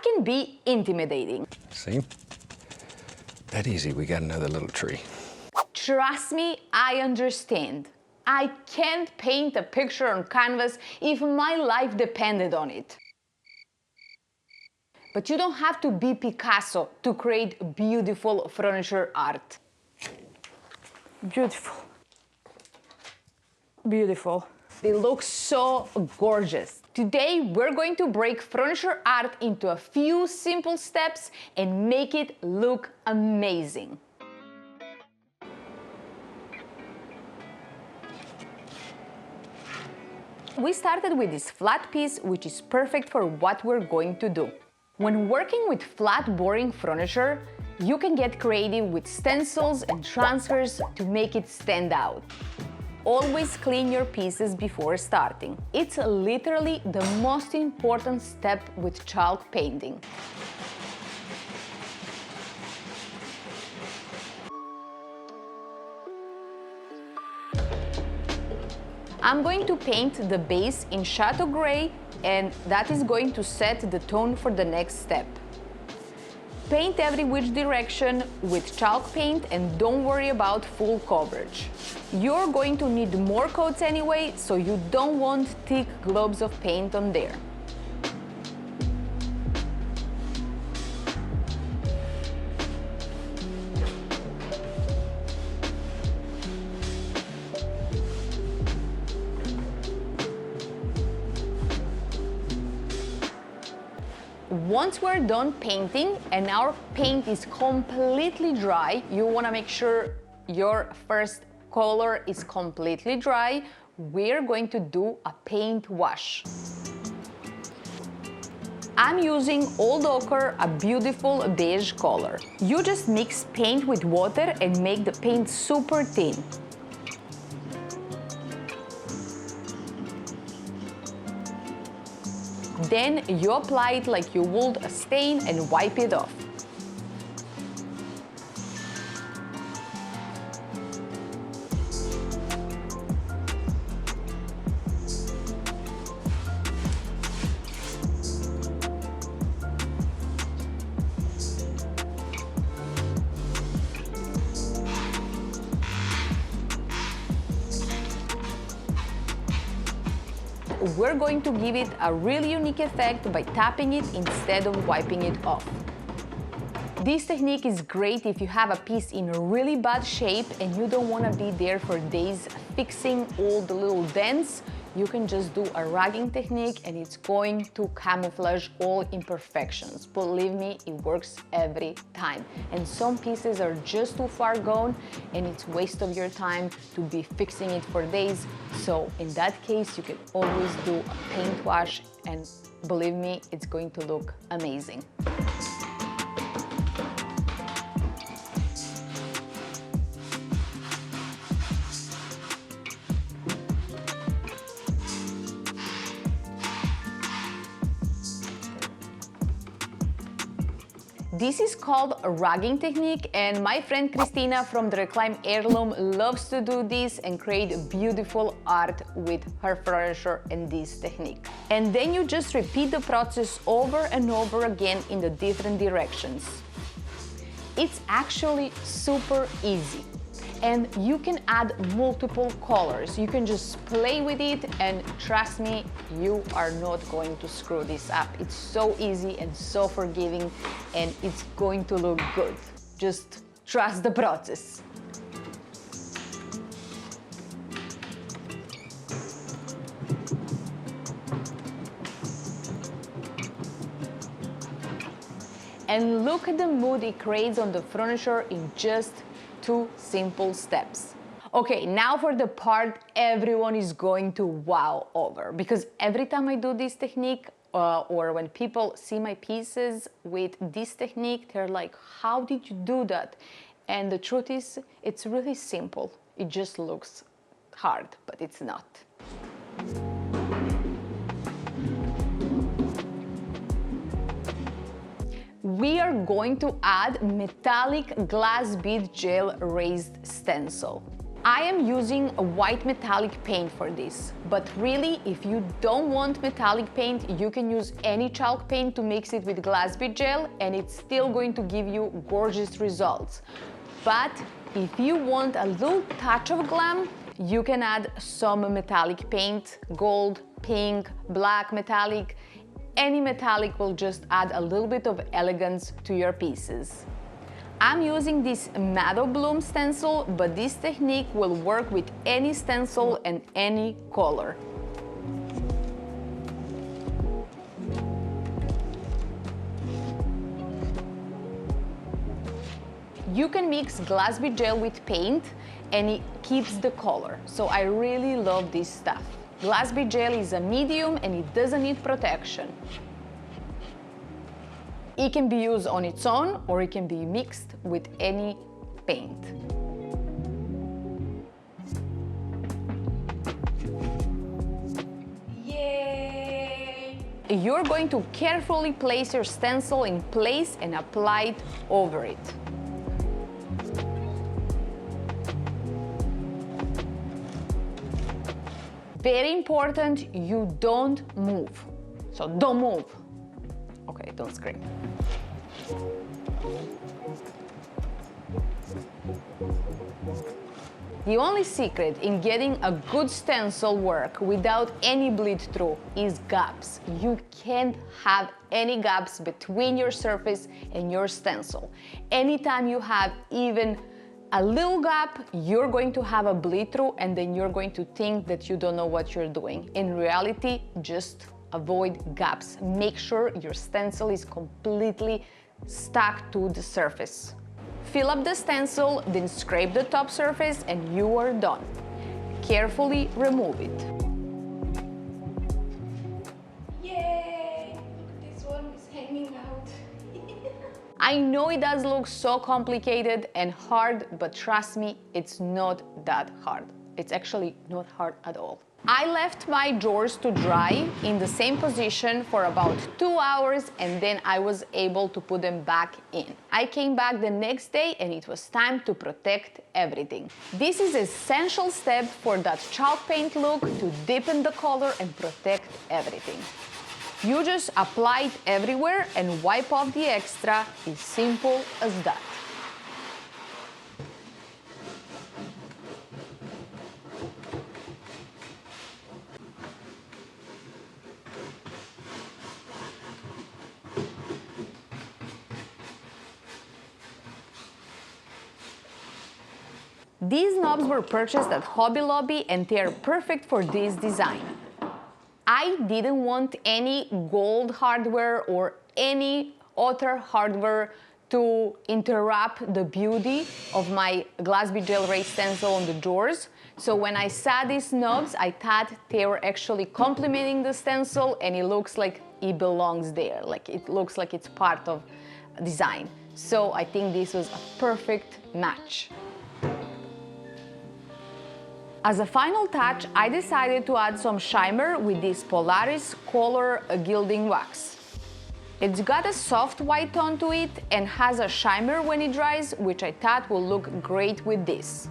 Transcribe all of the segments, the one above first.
That can be intimidating. See? That easy, we got another little tree. Trust me, I understand. I can't paint a picture on canvas if my life depended on it. But you don't have to be Picasso to create beautiful furniture art. Beautiful. Beautiful. They look so gorgeous. Today we're going to break furniture art into a few simple steps and make it look amazing. We started with this flat piece, which is perfect for what we're going to do. When working with flat boring furniture, you can get creative with stencils and transfers to make it stand out. Always clean your pieces before starting. It's literally the most important step with chalk painting. I'm going to paint the base in Chateau gray, and that is going to set the tone for the next step. Paint every which direction with chalk paint and don't worry about full coverage. You're going to need more coats anyway, so you don't want thick globs of paint on there. Once we're done painting and our paint is completely dry, you want to make sure your first color is completely dry. We're going to do a paint wash. I'm using Old Ochre, a beautiful beige color. You just mix paint with water and make the paint super thin. Then you apply it like you would a stain and wipe it off. We're going to give it a really unique effect by tapping it instead of wiping it off. This technique is great if you have a piece in a really bad shape and you don't want to be there for days fixing all the little dents. You can just do a ragging technique and it's going to camouflage all imperfections. Believe me, it works every time. And some pieces are just too far gone and it's waste of your time to be fixing it for days. So in that case, you can always do a paint wash and believe me, it's going to look amazing. This is called a ragging technique, and my friend Christina from the Reclaim Heirloom loves to do this and create beautiful art with her furniture and this technique. And then you just repeat the process over and over again in the different directions. It's actually super easy. And you can add multiple colors. You can just play with it and trust me, you are not going to screw this up. It's so easy and so forgiving and it's going to look good. Just trust the process. And look at the mood it creates on the furniture in just 2 simple steps. Okay, now for the part everyone is going to wow over, because every time I do this technique or when people see my pieces with this technique, they're like, how did you do that? And the truth is, it's really simple. It just looks hard, but it's not. We are going to add metallic glass bead gel raised stencil. I am using a white metallic paint for this, but really, if you don't want metallic paint, you can use any chalk paint to mix it with glass bead gel, and it's still going to give you gorgeous results. But if you want a little touch of glam, you can add some metallic paint, gold, pink, black metallic. Any metallic will just add a little bit of elegance to your pieces. I'm using this Meadow Bloom stencil, but this technique will work with any stencil and any color. You can mix glass bead gel with paint and it keeps the color, so I really love this stuff. Glass bead gel is a medium and it doesn't need protection. It can be used on its own or it can be mixed with any paint. Yay! You're going to carefully place your stencil in place and apply it over it. Very important, you don't move. So don't move. Okay, don't scream. The only secret in getting a good stencil work without any bleed through is gaps. You can't have any gaps between your surface and your stencil. Anytime you have even a little gap, you're going to have a bleed through and then you're going to think that you don't know what you're doing. In reality, just avoid gaps. Make sure your stencil is completely stuck to the surface. Fill up the stencil, then scrape the top surface and you are done. Carefully remove it. Yay! Look, this one is hanging out. I know it does look so complicated and hard, but trust me, it's not that hard. It's actually not hard at all. I left my drawers to dry in the same position for about 2 hours and then I was able to put them back in. I came back the next day and it was time to protect everything. This is an essential step for that chalk paint look, to deepen the color and protect everything. You just apply it everywhere and wipe off the extra. It's simple as that. These knobs were purchased at Hobby Lobby and they are perfect for this design. I didn't want any gold hardware or any other hardware to interrupt the beauty of my glass bead gel raised stencil on the drawers. So when I saw these knobs, I thought they were actually complementing the stencil and it looks like it belongs there. Like it looks like it's part of design. So I think this was a perfect match. As a final touch, I decided to add some shimmer with this Polaris Color Gilding Wax. It's got a soft white tone to it and has a shimmer when it dries, which I thought will look great with this.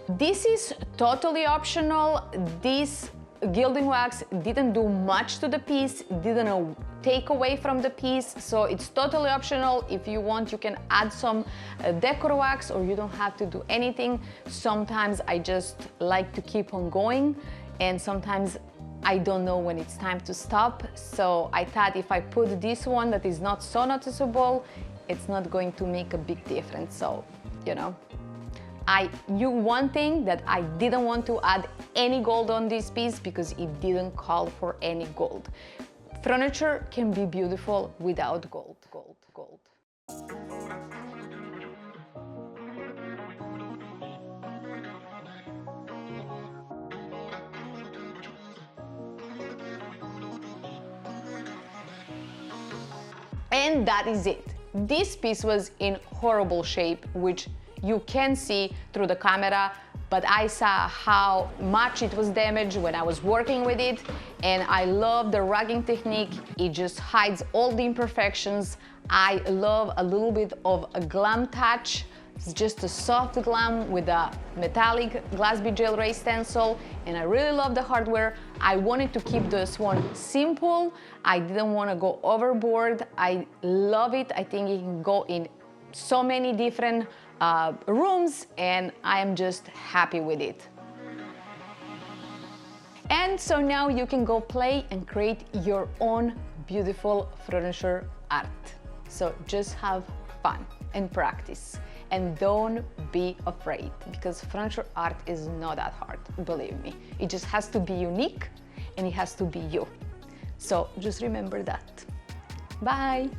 This is totally optional. This gilding wax didn't do much to the piece, didn't take away from the piece, so it's totally optional. If you want, you can add some decor wax or you don't have to do anything. Sometimes I just like to keep on going and sometimes I don't know when it's time to stop, so I thought if I put this one that is not so noticeable, it's not going to make a big difference. So, you know, one thing that I didn't want to add any gold on this piece because it didn't call for any gold. Furniture can be beautiful without gold. And that is it. This piece was in horrible shape, which you can see through the camera, but I saw how much it was damaged when I was working with it, and I love the rugging technique. It just hides all the imperfections. I love a little bit of a glam touch It's just a soft glam with a metallic glass bead gel ray stencil, and I really love the hardware. I wanted to keep this one simple. I didn't want to go overboard. I love it. I think it can go in so many different rooms, and I am just happy with it. And so now you can go play and create your own beautiful furniture art. So just have fun and practice, and don't be afraid, because furniture art is not that hard, believe me. It just has to be unique and it has to be you. So just remember that. Bye.